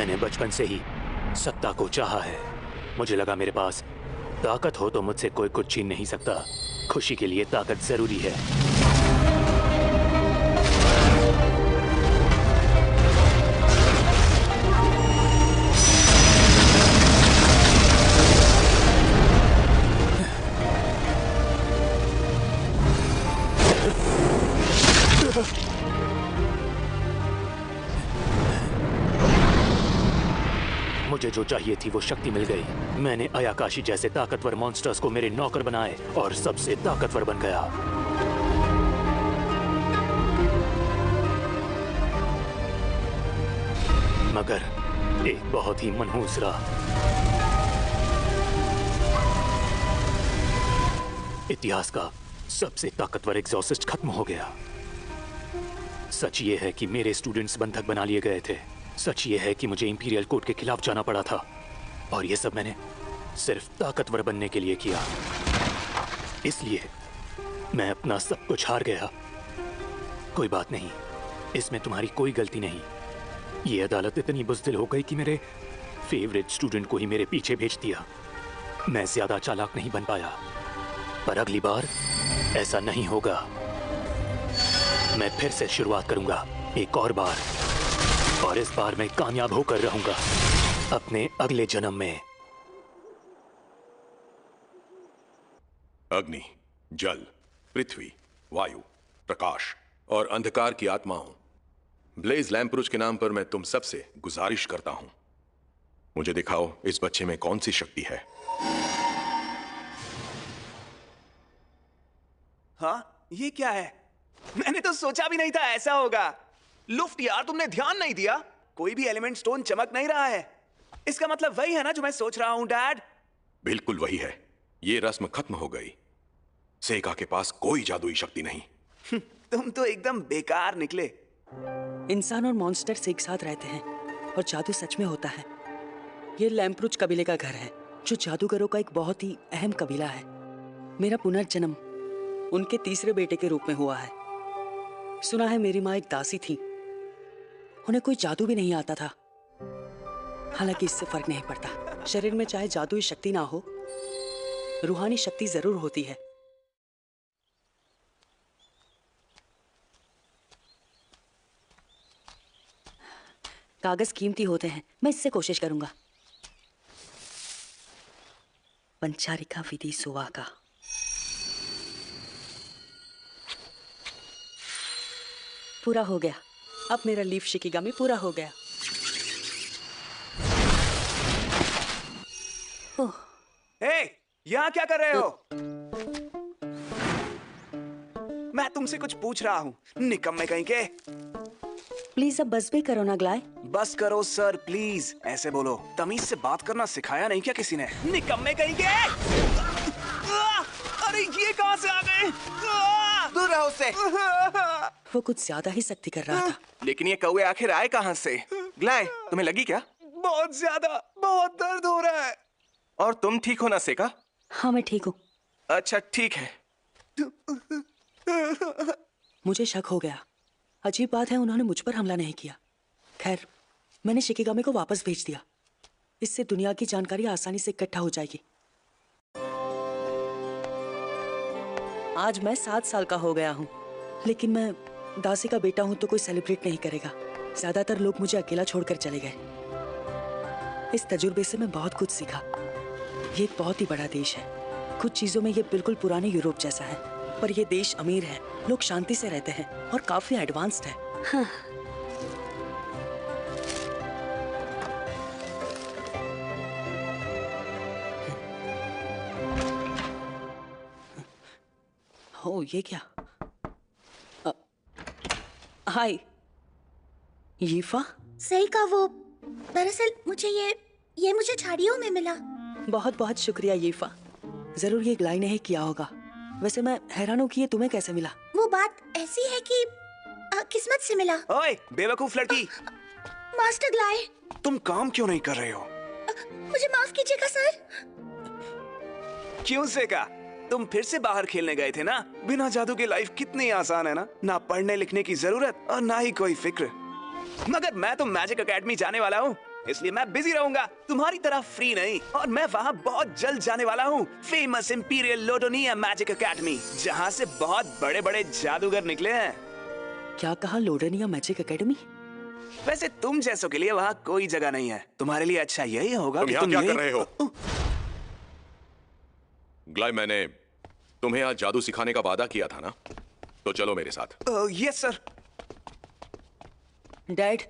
मैंने बचपन से ही सत्ता को चाहा है। मुझे लगा मेरे पास ताकत हो तो मुझसे कोई कुछ छीन नहीं सकता। खुशी के लिए ताकत जरूरी है। मुझे जो चाहिए थी वो शक्ति मिल गई। मैंने अयाकाशी जैसे ताकतवर मॉन्स्टर्स को मेरे नौकर बनाए और सबसे ताकतवर बन गया। मगर एक बहुत ही मनहूस राह। इतिहास का सबसे ताकतवर एग्जॉसिस्ट खत्म हो गया। सच ये है कि मेरे स्टूडेंट्स बंधक बना लिए गए थे। सच ये है कि मुझे इंपीरियल कोर्ट के खिलाफ जाना पड़ा था, और ये सब मैंने सिर्फ ताकतवर बनने के लिए किया। इसलिए मैं अपना सब कुछ हार गया। कोई बात नहीं, इसमें तुम्हारी कोई गलती नहीं। ये अदालत इतनी बुज़दिल हो गई कि मेरे फेवरेट स्टूडेंट को ही मेरे पीछे भेज दिया। मैं ज्यादा चालाक नहीं बन पाया, पर अगली बार ऐसा नहीं होगा। मैं फिर से शुरुआत करूंगा, एक और बार, और इस बार मैं कामयाब होकर रहूंगा अपने अगले जन्म में। अग्नि, जल, पृथ्वी, वायु, प्रकाश और अंधकार की आत्माओं, ब्लेज लैम्प्रुज के नाम पर मैं तुम सबसे गुजारिश करता हूं, मुझे दिखाओ इस बच्चे में कौन सी शक्ति है। हाँ, ये क्या है? मैंने तो सोचा भी नहीं था ऐसा होगा। लुफ्ट यार, तुमने ध्यान नहीं दिया? कोई भी एलिमेंट स्टोन चमक नहीं रहा है। इसका मतलब वही है ना जो मैं सोच रहा हूं, डैड? बिल्कुल वही है। ये रस्म खत्म हो गई। सेका के पास कोई जादुई शक्ति नहीं। तुम तो एकदम बेकार निकले। इंसान और मॉन्स्टर्स एक साथ रहते हैं और जादू सच में होता है। ये लैम्प्रुज कबीले का घर है, जो जादूगरों का एक बहुत ही अहम कबीला है। मेरा पुनर्जन्म उनके तीसरे बेटे के रूप में हुआ है। सुना है मेरी माँ एक दासी थी, उन्हें कोई जादू भी नहीं आता था। हालांकि इससे फर्क नहीं पड़ता। शरीर में चाहे जादुई शक्ति ना हो, रूहानी शक्ति जरूर होती है। कागज कीमती होते हैं, मैं इससे कोशिश करूंगा। पंचारिका विधि सुवाका। पूरा हो गया। अब मेरा लीफ शिकिगामी पूरा हो गया। यहाँ क्या कर रहे हो? मैं तुमसे कुछ पूछ रहा हूँ, निकम्मे कहीं के। प्लीज अब बस भी करो ना ग्लाय। बस करो सर, प्लीज। ऐसे बोलो। तमीज से बात करना सिखाया नहीं क्या किसी ने? निकम्मे कहीं के। अरे ये कहाँ से आ गए? दूर रहो उससे। वो कुछ ज्यादा ही सख्ती कर रहा था। लेकिन ये कौवे आखिर आए कहाँ से? ग्लाय, तुम्हें लगी क्या? बहुत ज्यादा, बहुत दर्द हो रहा है। और तुम ठीक हो ना सेका? हाँ, मैं ठीक हूँ। अच्छा ठीक है। मुझे शक हो गया। अजीब बात है, उन्होंने मुझ पर हमला नहीं किया। खैर, मैंने शिकिगामी को वापस भेज दिया। इससे दुनिया की जानकारी आसानी से इकट्ठा हो जाएगी। आज मैं 7 साल का हो गया हूँ, लेकिन मैं दासी का बेटा हूँ तो कोई सेलिब्रेट नहीं करेगा। ज्यादातर लोग मुझे अकेला छोड़कर चले गए। इस तजुर्बे से मैं बहुत कुछ सीखा। ये एक बहुत ही बड़ा देश है। कुछ चीजों में ये बिल्कुल पुराने यूरोप जैसा है, पर ये देश अमीर है, लोग शांति से रहते हैं और काफी एडवांस्ड है। हाँ। हो, ये क्या? हाय यीफा। सही कहा। वो दरअसल मुझे ये मुझे झाड़ियों में मिला। बहुत बहुत शुक्रिया यीफा। जरूर ये ग्लाई ने ही किया होगा। वैसे मैं हैरान हूँ कि ये तुम्हें कैसे मिला। वो बात ऐसी है कि किस्मत से मिला। ओए बेवकूफ लड़की। मास्टर ग्लाई, तुम काम क्यों नहीं कर रहे हो? मुझे माफ कीजिएगा सर। क्यों सेका? तुम फिर से बाहर खेलने गए थे ना? बिना जादू के लाइफ कितनी आसान है ना? ना पढ़ने लिखने की जरूरत और ना ही कोई फिक्र। मगर मैं तो मैजिक एकेडमी जाने वाला हूँ। इसलिए मैं बिजी रहूंगा, तुम्हारी तरह फ्री नहीं। और मैं वहाँ बहुत जल्द जाने वाला हूँ, फेमस इंपीरियल लोडोनिया मैजिक एकेडमी, जहाँ से बहुत बड़े-बड़े जादूगर निकले हैं। क्या कहा? लोडोनिया मैजिक एकेडमी? वैसे तुम जैसों के लिए वहाँ कोई जगह नहीं है। तुम्हारे लिए अच्छा यही होगा कि तुम यहाँ क्या ये... कर रहे हो? ग्लाय, मैंने तुम्हें आज जादू सिखाने का वादा किया था ना, तो चलो मेरे साथ। Yes sir. डैड,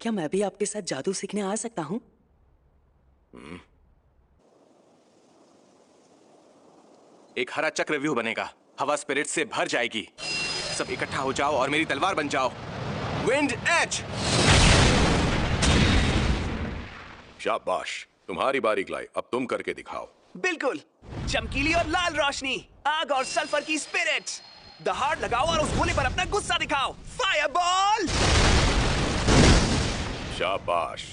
क्या मैं भी आपके साथ जादू सीखने आ सकता हूँ? एक हरा चक्रव्यूह बनेगा, हवा स्पिरिट से भर जाएगी। सब इकट्ठा हो जाओ और मेरी तलवार बन जाओ। Wind edge. शाबाश, तुम्हारी बारी ग्लाय, अब तुम करके दिखाओ। बिल्कुल, चमकीली और लाल रोशनी, आग और सल्फर की स्पिरिट्स। दहाड़ लगाओ और उस गोले पर अपना गुस्सा दिखाओ। फायरबॉल। शाबाश।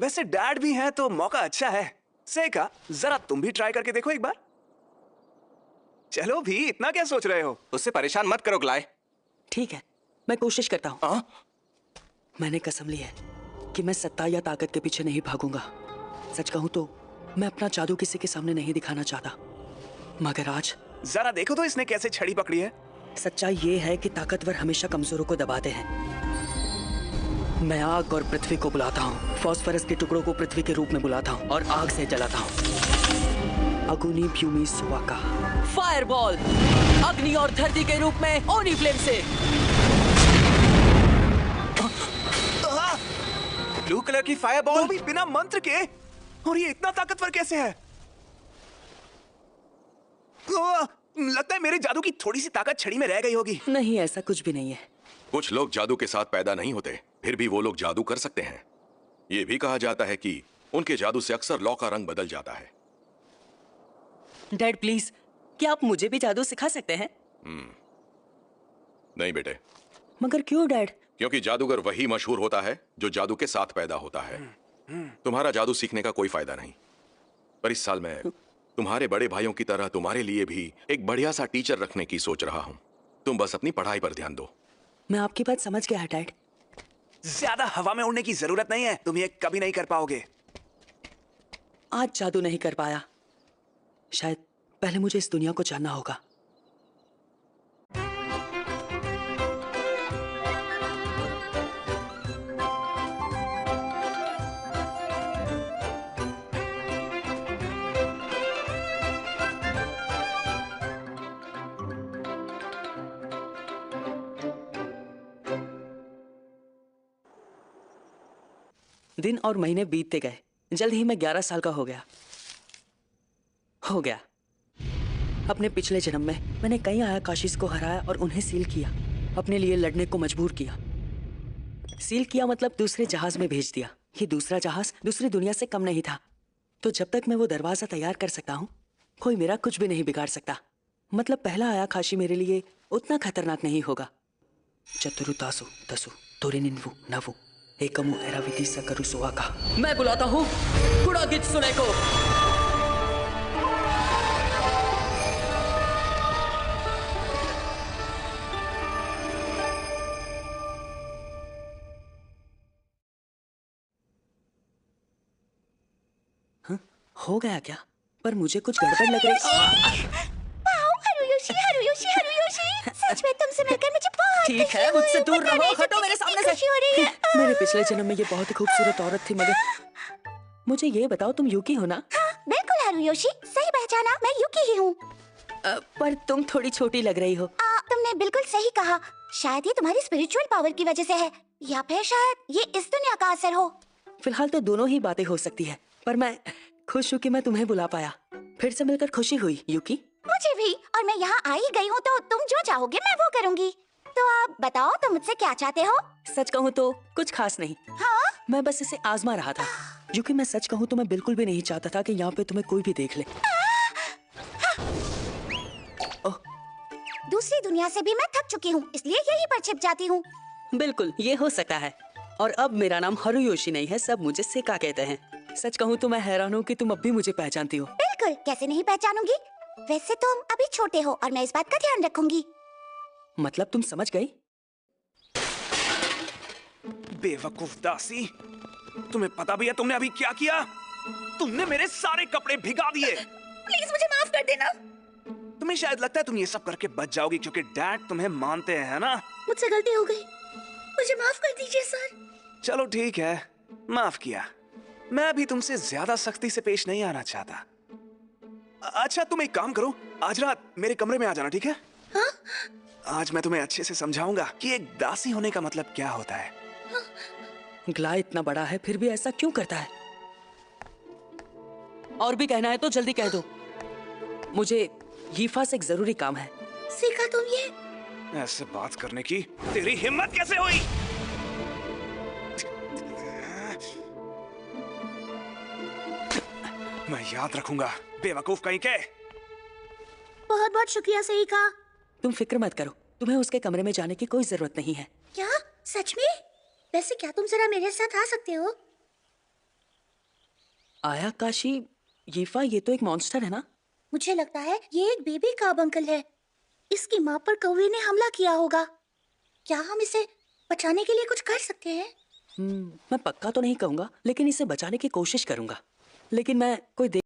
वैसे डैड भी है तो मौका अच्छा है। सेका, जरा तुम भी ट्राई करके देखो एक बार। चलो भी, इतना क्या सोच रहे हो? उससे परेशान मत करो ग्लाय। ठीक है, मैं कोशिश करता हूँ। मैंने कसम ली है कि मैं सत्ता या ताकत के पीछे नहीं भागूंगा। सच कहूँ तो मैं अपना जादू किसी के सामने नहीं दिखाना चाहता, मगर आज जरा देखो तो इसने कैसे छड़ी पकड़ी है। सच्चाई ये है कि ताकतवर हमेशा कमजोरों को दबाते हैं। मैं आग और पृथ्वी को बुलाता हूँ, फास्फोरस के टुकड़ों को पृथ्वी के रूप में बुलाता हूँ और आग से जलाता हूँ। अग्नि भूमि सुवाका। फायरबॉल, अग्नि और धरती के रूप में ओनी फ्लेम से। ब्लू कलर की फायरबॉल, वो भी बिना मंत्र के। और ये इतना ताकतवर कैसे है? लगता है मेरे जादू की थोड़ी सी ताकत छड़ी में रह गई होगी। नहीं, ऐसा कुछ भी नहीं है। कुछ लोग जादू के साथ पैदा नहीं होते, फिर भी वो लोग जादू कर सकते हैं। ये भी कहा जाता है कि उनके जादू से अक्सर लौ का रंग बदल जाता है। डैड प्लीज, क्या आप मुझे भी जादू सिखा सकते हैं? नहीं बेटे। मगर क्यों डैड? क्योंकि जादूगर वही मशहूर होता है जो जादू के साथ पैदा होता है। तुम्हारा जादू सीखने का कोई फायदा नहीं। पर इस साल मैं तुम्हारे बड़े भाइयों की तरह तुम्हारे लिए भी एक बढ़िया सा टीचर रखने की सोच रहा हूँ। तुम बस अपनी पढ़ाई पर ध्यान दो। मैं आपकी बात समझ गया डैड। ज्यादा हवा में उड़ने की जरूरत नहीं है, तुम ये कभी नहीं कर पाओगे। आज जादू नहीं कर पाया, शायद पहले मुझे इस दुनिया को जानना होगा। दिन और महीने बीतते गए। जल्द ही मैं 11 साल का हो गया। अपने पिछले जन्म में मैंने कई आयाकाशीस को हराया और उन्हें सील किया, अपने लिए लड़ने को मजबूर किया। सील किया मतलब दूसरे जहाज में भेज दिया। ये दूसरा जहाज दूसरी दुनिया से कम नहीं था। तो जब तक मैं वो दरवाजा तैयार कर सकता हूँ, कोई मेरा कुछ भी नहीं बिगाड़ सकता। मतलब पहला आयाकाशी मेरे लिए उतना खतरनाक नहीं होगा। चतुरु तासु तसु तोरिनिन्वु नवु एकमु एराविति सकरु सुवाका। मैं बुलाता हूँ कुड़ा गित्सुने को। हो गया क्या? पर मुझे कुछ गड़बड़ लग रही। हारुयोशी, सच में तुमसे मिलकर मुझे बहुत ठीक है, मुझसे दूर रहो, हटो मेरे सामने से। खुशी हो रही है। मेरे पिछले जन्म में ये बहुत ही खूबसूरत औरत थी, मगर मुझे ये बताओ, तुम यूकी हो ना? हाँ, बिल्कुल हारुयोशी, सही पहचाना, मैं यूकी ही हूँ। पर तुम थोड़ी छोटी लग रही हो। तुमने बिल्कुल सही कहा। शायद ये तुम्हारी स्पिरिचुअल पावर की वजह से है, या फिर शायद ये इस दुनिया का असर हो। फिलहाल तो दोनों ही बातें हो सकती है, पर मैं खुश हूँ कि मैं तुम्हें बुला पाया। फिर से मिलकर खुशी हुई यूकी। मुझे भी, और मैं यहाँ आ ही गई हूँ तो तुम जो चाहोगे मैं वो करूँगी। तो आप बताओ, तुम मुझसे क्या चाहते हो? सच कहूँ तो कुछ खास नहीं। हाँ? मैं बस इसे आजमा रहा था। यूकी, मैं सच कहूँ तो मैं बिल्कुल भी नहीं चाहता था कि यहाँ पे तुम्हें कोई भी देख ले। दूसरी दुनिया से भी मैं थक चुकी हूँ, इसलिए यहीं पर छिप जाती हूँ। बिल्कुल, ये हो सकता है। और अब मेरा नाम हारुयोशी नहीं है, सब मुझे सेका कहते हैं। सच कहूँ तो मैं हैरान हूँ कि तुम अब भी मुझे पहचानती हो। बिल्कुल, कैसे नहीं पहचानूंगी। वैसे तुम अभी छोटे हो और मैं इस बात का ध्यान रखूंगी। मतलब तुम समझ गई? बेवकूफ दासी, तुम्हें पता भी है तुमने अभी क्या किया? तुमने मेरे सारे कपड़े भिगा दिए। प्लीज मुझे माफ कर देना। तुम्हें शायद लगता है तुम ये सब करके बच जाओगी क्योंकि डैड तुम्हें मानते हैं, है ना? मुझसे गलती हो गई, मुझे माफ कर दीजिए सर। चलो ठीक है, माफ किया। मैं अभी तुमसे ज्यादा सख्ती से पेश नहीं आना चाहता। अच्छा तुम एक काम करो, आज रात मेरे कमरे में आ जाना, ठीक है? हाँ? आज मैं तुम्हें अच्छे से समझाऊंगा कि एक दासी होने का मतलब क्या होता है। ग्ला इतना बड़ा है फिर भी ऐसा क्यों करता है? और भी कहना है तो जल्दी कह दो। मुझे यीफा से एक जरूरी काम है। सीखा तुम ये? ऐसे बात करने की तेरी हिम्मत कैसे हुई? मैं याद रखूंगा, बेवकूफ कहीं के। बहुत बहुत शुक्रिया सीखा। तुम फिक्र मत करो, तुम्हें उसके कमरे में जाने की कोई जरूरत नहीं है। क्या सच में? वैसे क्या तुम जरा मेरे साथ आ सकते हो? आया काशी, यीफा ये तो एक मॉन्स्टर है ना? मुझे लगता है ये एक बेबी कार्बंकल है। इसकी माँ पर कौवे ने हमला किया होगा। क्या हम इसे बचाने के लिए कुछ कर सकते हैं? मैं पक्का तो नहीं कहूंगा, लेकिन इसे बचाने की कोशिश करूंगा। लेकिन मैं कोई